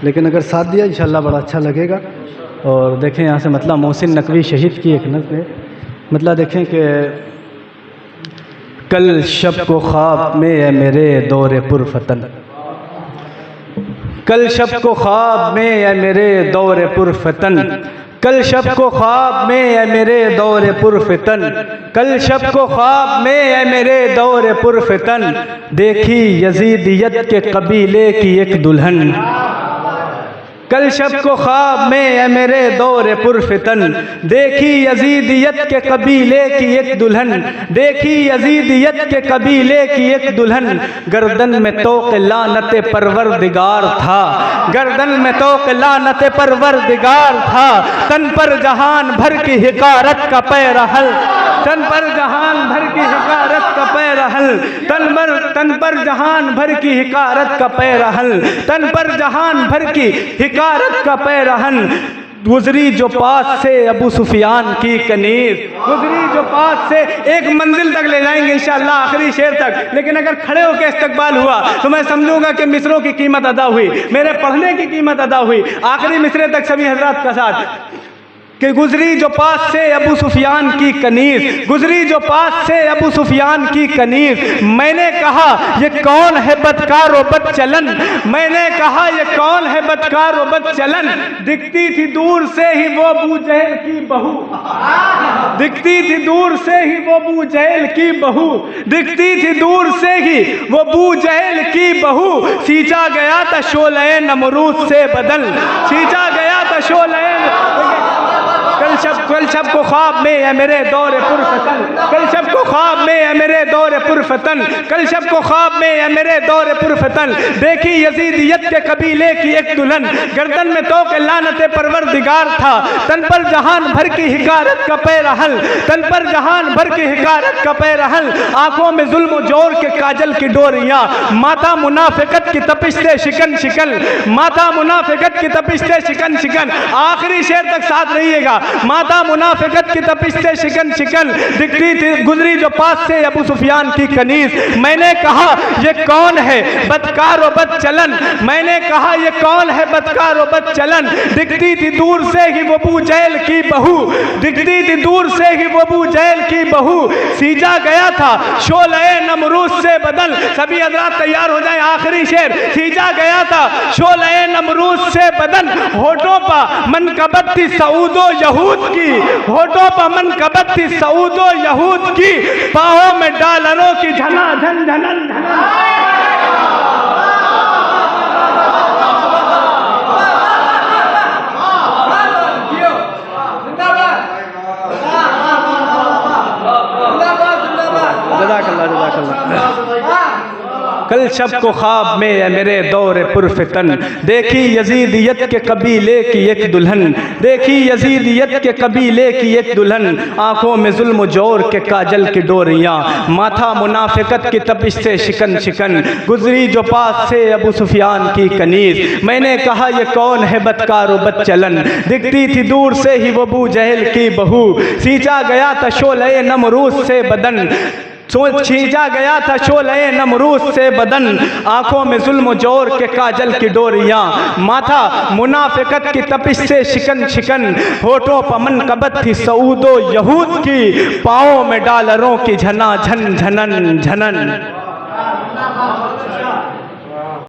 लेकिन अगर साथ दिया इंशाल्लाह बड़ा अच्छा लगेगा। और देखें यहाँ से मतलब मोहसिन नकवी शहीद की एक नज़्म है, मतलब देखें कि कल शब को ख्वाब में है मेरे दौरे पुरफतन, कल शब को ख्वाब में है मेरे दौरे पुरफतन, कल शब को ख्वाब में है मेरे दौरे पुरफतन, कल शब को ख्वाब में है मेरे दौरे पुरफतन, देखी यजीदियत के कबीले की एक दुल्हन, कल शब को ख्वाब में है मेरे दौरे पुरफतन, देखी यजीदियत के कबीले की एक दुल्हन, देखी यजीदियत के कबीले की एक दुल्हन, गर्दन में तोक़ लानत परवरदिगार था, गर्दन में तोक़ लानत परवरदिगार था, तन पर जहान भर की हिकारत का पैरहल, तन पर जहान भर की हिकारत का पैरहल, तन पर जहान भर की हिकारत का पैरहल, तन पर जहान भर की हिकारत का पैरहन, गुजरी जो पास से अबू सुफियान की कनीज, गुजरी जो पास से, एक मंजिल तक ले जाएंगे इंशाअल्लाह आखिरी शेर तक, लेकिन अगर खड़े होकर इस्तकबाल हुआ तो मैं समझूंगा कि मिसरों की कीमत अदा हुई, मेरे पढ़ने की कीमत अदा हुई। आखिरी मिसरे तक सभी हजरात का साथ कि गुजरी जो पास से अबू सुफियान की कनीज, गुजरी जो पास से अबू सुफियान की कनीज, मैंने कहा ये कौन है बदकार व बदचलन, मैंने कहा ये कौन है बदकार व बदचलन, दिखती थी दूर से ही वो अबू जहल की बहू, दिखती थी दूर से ही वो अबू जहल की बहू, दिखती थी दूर से ही वो अबू जहल की बहू, सींचा गया था शोले नमरूद से बदल, सींचा गया था शोले, कल शब को ख्वाब में है मेरे दौरे पुरफतन, कल शब को ख्वाब में है मेरे दौरे पुरफतन, कल शब को ख्वाब में है मेरे दौरे पुरफतन, देखी यजीदियत के कबीले की एक दुल्हन, गर्दन में तोक़ लानत परवरदिगार था, तन पर जहान भर की हिकारत का पैरहल, तन पर जहान भर की हिकारत का पैरहल, आंखों में जुल्म जोर के काजल की डोरियां, माथा मुनाफिकत की तपिश से शिकन शिकन, माथा मुनाफिकत की तपिश से शिकन शिकन, आखिरी शेर तक साथ रहिएगा, माता मुनाफिकत की तपिश से शिकन शिकन, दिखती थी गुजरी जो पास से अबू सुफियान की कनीज, मैंने कहा ये कौन है बदकार व बदचलन, मैंने कहा ये कौन है बदकार व बदचलन, दिखती थी दूर से ही वो अबू जहल की बहू, दिखती थी दूर से ही वो अबू जहल की बहू, सींचा गया था शोले नमरूद से बदल, सभी हजरात तैयार हो जाए आखिरी शेर, सींचा गया था शोले नमरूद से बदन, होठों पर मनकबत थी सऊदो यहूद की, होठों पर मनकबत थी सऊदो यहूद की, पाहों में डॉलरों की झना झन झनन झनन, कल शब को ख्वाब में है मेरे दौरे पुरफतन, देखी यजीदियत के कबीले की एक दुल्हन, देखी यजीदियत के कबीले की एक दुल्हन, आंखों में जुल्म जोर के काजल की डोरियां, माथा मुनाफिकत की तपिश से शिकन शिकन, गुजरी जो पास से अबू सुफियान की कनीज, मैंने कहा ये कौन है बदकार व बदचलन, दिखती थी दूर से ही वो अबू जहल की बहू, सींचा गया था शोले नमरूद से बदन, छींचा गया था शोले नमरूद से बदन, आंखों में जुल्म जोर के काजल की डोरियां, माथा मुनाफिकत की तपिश से शिकन शिकन, होठों पर मनकबत थी सऊदो यहूद की, पाँवों में डॉलरों की झना झन झनन झनन।